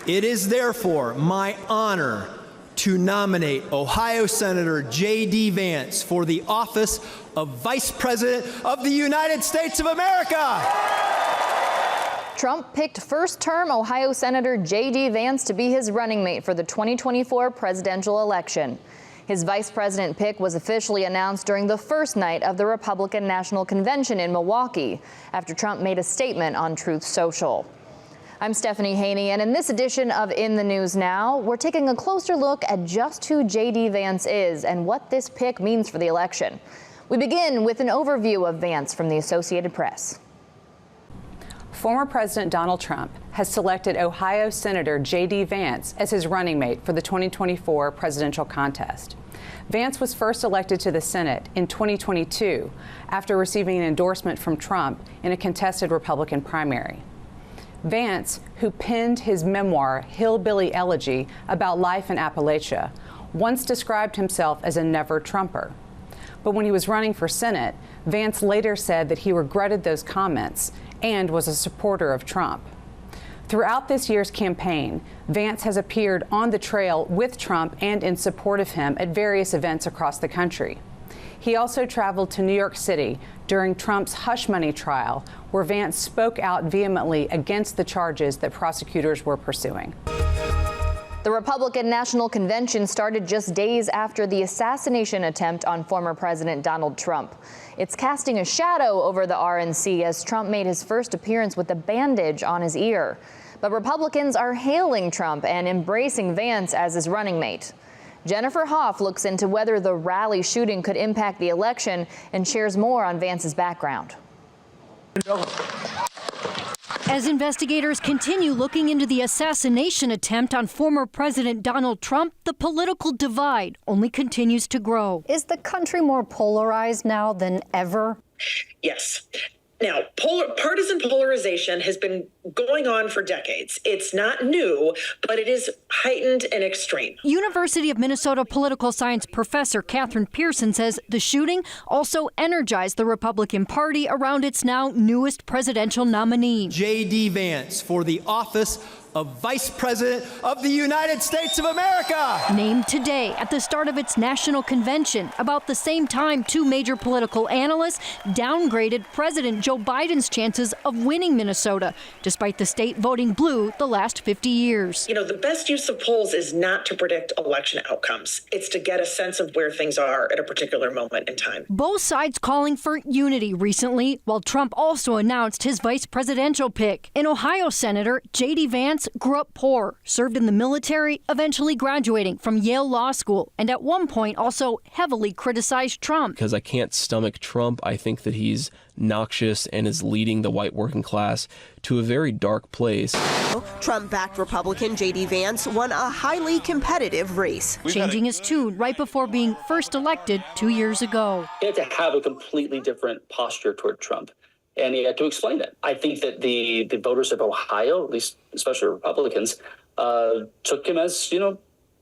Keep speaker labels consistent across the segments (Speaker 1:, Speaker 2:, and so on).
Speaker 1: It is therefore my honor to nominate Ohio Senator JD Vance for the office of Vice President of the United States of America.
Speaker 2: Trump picked first-term Ohio Senator JD Vance to be his running mate for the 2024 presidential election. His vice president pick was officially announced during the first night of the Republican National Convention in Milwaukee, after Trump made a statement on Truth Social. I'm Stephanie Haney, and in this edition of In the News Now, we're taking a closer look at just who JD Vance is and what this pick means for the election. We begin with an overview of Vance from the Associated Press.
Speaker 3: Former President Donald Trump has selected Ohio Senator JD Vance as his running mate for the 2024 presidential contest. Vance was first elected to the Senate in 2022 after receiving an endorsement from Trump in a contested Republican primary. Vance, who penned his memoir, Hillbilly Elegy, about life in Appalachia, once described himself as a never-Trumper. But when he was running for Senate, Vance later said that he regretted those comments and was a supporter of Trump. Throughout this year's campaign, Vance has appeared on the trail with Trump and in support of him at various events across the country. He also traveled to New York City during Trump's hush money trial, where Vance spoke out vehemently against the charges that prosecutors were pursuing.
Speaker 2: The Republican National Convention started just days after the assassination attempt on former President Donald Trump. It's casting a shadow over the RNC as Trump made his first appearance with a bandage on his ear. But Republicans are hailing Trump and embracing Vance as his running mate. Jennifer Hoff looks into whether the rally shooting could impact the election and shares more on Vance's background.
Speaker 4: As investigators continue looking into the assassination attempt on former President Donald Trump, the political divide only continues to grow.
Speaker 5: Is the country more polarized now than ever?
Speaker 6: Yes. Now, partisan polarization has been going on for decades. It's not new, but it is heightened and extreme.
Speaker 4: University of Minnesota political science professor Catherine Pearson says the shooting also energized the Republican Party around its now newest presidential nominee.
Speaker 1: JD Vance for the office of Vice President of the United States of America.
Speaker 4: Named today at the start of its national convention, about the same time two major political analysts downgraded President Joe Biden's chances of winning Minnesota, despite the state voting blue the last 50 years.
Speaker 6: You know, the best use of polls is not to predict election outcomes. It's to get a sense of where things are at a particular moment in time.
Speaker 4: Both sides calling for unity recently, while Trump also announced his vice presidential pick. An Ohio Senator, JD Vance, grew up poor, served in the military, eventually graduating from Yale Law School, and at one point also heavily criticized Trump.
Speaker 7: Because I can't stomach Trump, I think that he's noxious and is leading the white working class to a very dark place.
Speaker 8: Trump-backed Republican JD Vance won a highly competitive race.
Speaker 4: Changing his tune right before being first elected 2 years ago.
Speaker 9: He had to have a completely different posture toward Trump, and he had to explain it. I think that the voters of Ohio, at least especially Republicans, took him as,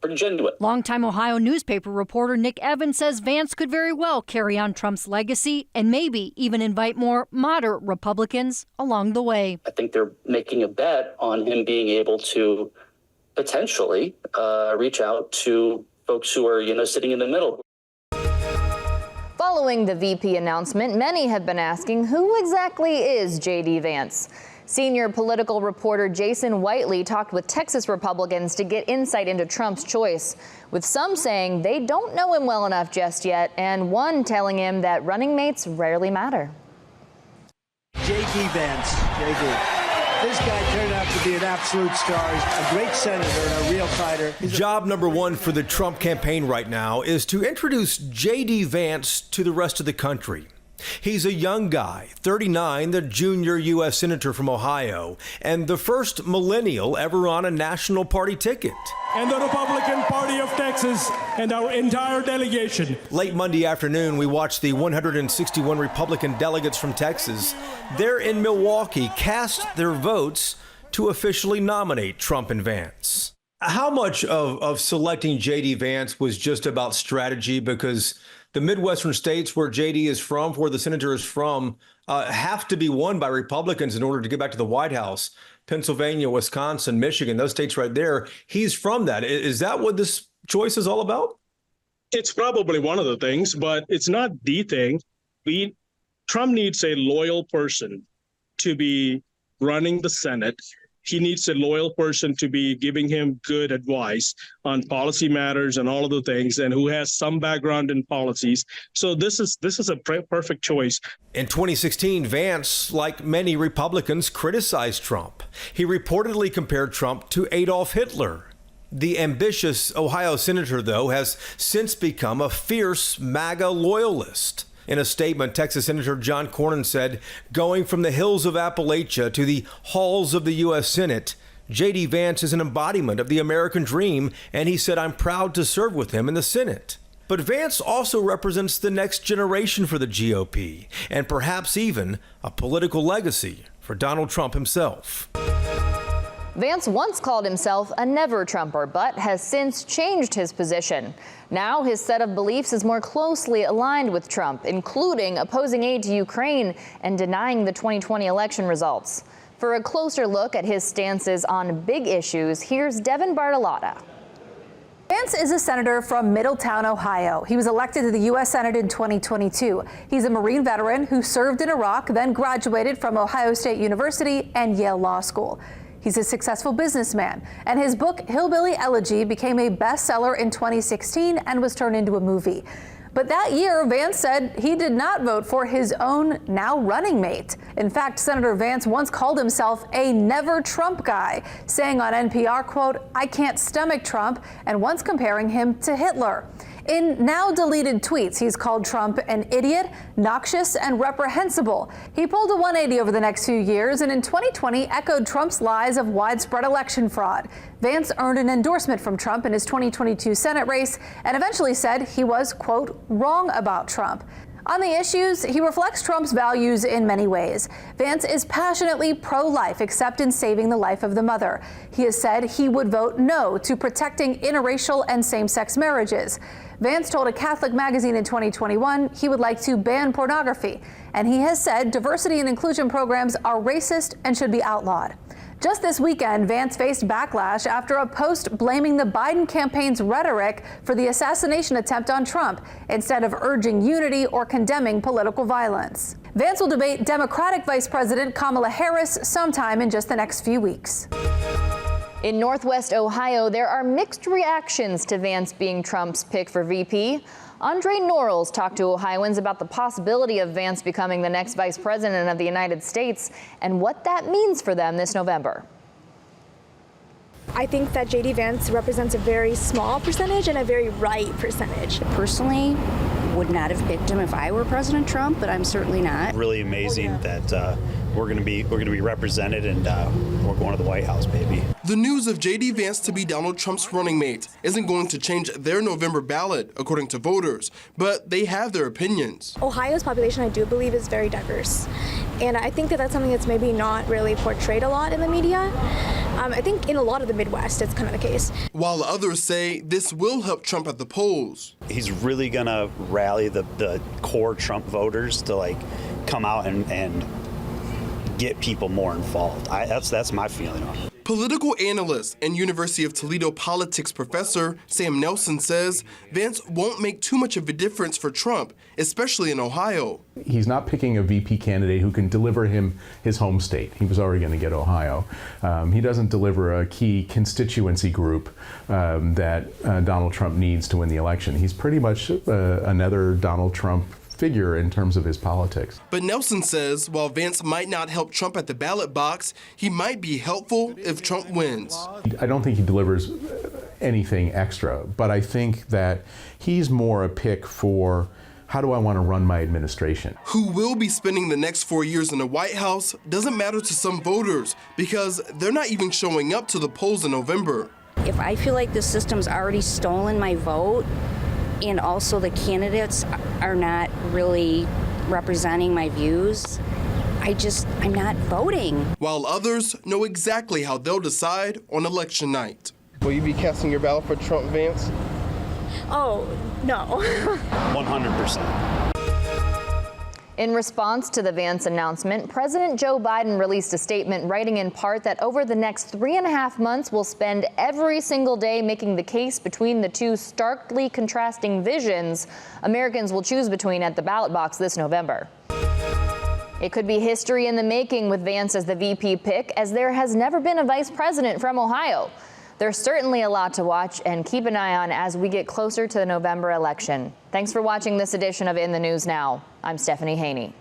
Speaker 9: pretty genuine.
Speaker 4: Longtime Ohio newspaper reporter Nick Evans says Vance could very well carry on Trump's legacy and maybe even invite more moderate Republicans along the way.
Speaker 9: I think they're making a bet on him being able to potentially reach out to folks who are, sitting in the middle.
Speaker 2: Following the VP announcement, many have been asking who exactly is JD Vance. Senior political reporter Jason Whiteley talked with Texas Republicans to get insight into Trump's choice, with some saying they don't know him well enough just yet, and one telling him that running mates rarely matter.
Speaker 10: JD Vance, JD. This guy turned out to be an absolute star. He's a great senator and a real fighter.
Speaker 11: Job number one for the Trump campaign right now is to introduce JD Vance to the rest of the country. He's a young guy, 39, the junior U.S. Senator from Ohio, and the first millennial ever on a national party ticket.
Speaker 12: And the Republican Party of Texas and our entire delegation.
Speaker 11: Late Monday afternoon, we watched the 161 Republican delegates from Texas there in Milwaukee cast their votes to officially nominate Trump and Vance. How much of selecting JD Vance was just about strategy? Because the Midwestern states where JD is from, where the senator is from, have to be won by Republicans in order to get back to the White House. Pennsylvania, Wisconsin, Michigan, those states right there. He's from that. Is that what this choice is all about?
Speaker 12: It's probably one of the things, but it's not the thing. Trump needs a loyal person to be running the Senate. He needs a loyal person to be giving him good advice on policy matters and all of the things, and who has some background in policies. So this is a perfect choice.
Speaker 11: In 2016, Vance, like many Republicans, criticized Trump. He reportedly compared Trump to Adolf Hitler. The ambitious Ohio senator, though, has since become a fierce MAGA loyalist. In a statement, Texas Senator John Cornyn said, going from the hills of Appalachia to the halls of the U.S. Senate, JD Vance is an embodiment of the American dream, and he said, I'm proud to serve with him in the Senate. But Vance also represents the next generation for the GOP, and perhaps even a political legacy for Donald Trump himself.
Speaker 2: Vance once called himself a never-Trumper, but has since changed his position. Now his set of beliefs is more closely aligned with Trump, including opposing aid to Ukraine and denying the 2020 election results. For a closer look at his stances on big issues, here's Devin Bartolotta.
Speaker 13: Vance is a senator from Middletown, Ohio. He was elected to the U.S. Senate in 2022. He's a Marine veteran who served in Iraq, then graduated from Ohio State University and Yale Law School. He's a successful businessman, and his book, Hillbilly Elegy, became a bestseller in 2016 and was turned into a movie. But that year, Vance said he did not vote for his own now running mate. In fact, Senator Vance once called himself a never Trump guy, saying on NPR, quote, I can't stomach Trump, and once comparing him to Hitler. In now deleted tweets, he's called Trump an idiot, noxious, and reprehensible. He pulled a 180 over the next few years, and in 2020 echoed Trump's lies of widespread election fraud. Vance earned an endorsement from Trump in his 2022 Senate race and eventually said he was, quote, wrong about Trump. On the issues, he reflects Trump's values in many ways. Vance is passionately pro-life, except in saving the life of the mother. He has said he would vote no to protecting interracial and same-sex marriages. Vance told a Catholic magazine in 2021 he would like to ban pornography. And he has said diversity and inclusion programs are racist and should be outlawed. Just this weekend, Vance faced backlash after a post blaming the Biden campaign's rhetoric for the assassination attempt on Trump, instead of urging unity or condemning political violence. Vance will debate Democratic Vice President Kamala Harris sometime in just the next few weeks.
Speaker 2: In Northwest Ohio, there are mixed reactions to Vance being Trump's pick for VP. Andre Norrells talked to Ohioans about the possibility of Vance becoming the next vice president of the United States and what that means for them this November.
Speaker 14: I think that JD Vance represents a very small percentage and a very right percentage.
Speaker 15: Personally, would not have picked him if I were President Trump, but I'm certainly not.
Speaker 16: Really amazing that we're going to be represented, and we're going to the White House, baby.
Speaker 17: The news of JD Vance to be Donald Trump's running mate isn't going to change their November ballot, according to voters, but they have their opinions.
Speaker 14: Ohio's population, I do believe, is very diverse, and I think that that's something that's maybe not really portrayed a lot in the media. I think in a lot of the Midwest, it's kind of the case.
Speaker 17: While others say this will help Trump at the polls.
Speaker 16: He's really going to rally the core Trump voters to come out and get people more involved. That's my feeling on it.
Speaker 17: Political analyst and University of Toledo politics professor Sam Nelson says Vance won't make too much of a difference for Trump, especially in Ohio.
Speaker 18: He's not picking a VP candidate who can deliver him his home state. He was already going to get Ohio. He doesn't deliver a key constituency group that Donald Trump needs to win the election. He's pretty much another Donald Trump figure in terms of his politics.
Speaker 17: But Nelson says while Vance might not help Trump at the ballot box, he might be helpful if Trump wins.
Speaker 18: I don't think he delivers anything extra, but I think that he's more a pick for how do I want to run my administration.
Speaker 17: Who will be spending the next 4 years in the White House doesn't matter to some voters because they're not even showing up to the polls in November.
Speaker 15: If I feel like the system's already stolen my vote, and also the candidates are not really representing my views, I'm not voting.
Speaker 17: While others know exactly how they'll decide on election night.
Speaker 19: Will you be casting your ballot for Trump, Vance?
Speaker 14: Oh, no.
Speaker 16: 100%.
Speaker 2: In response to the Vance announcement, President Joe Biden released a statement writing in part that over the next 3.5 months we'll spend every single day making the case between the two starkly contrasting visions Americans will choose between at the ballot box this November. It could be history in the making with Vance as the VP pick, as there has never been a vice president from Ohio. There's certainly a lot to watch and keep an eye on as we get closer to the November election. Thanks for watching this edition of In the News Now. I'm Stephanie Haney.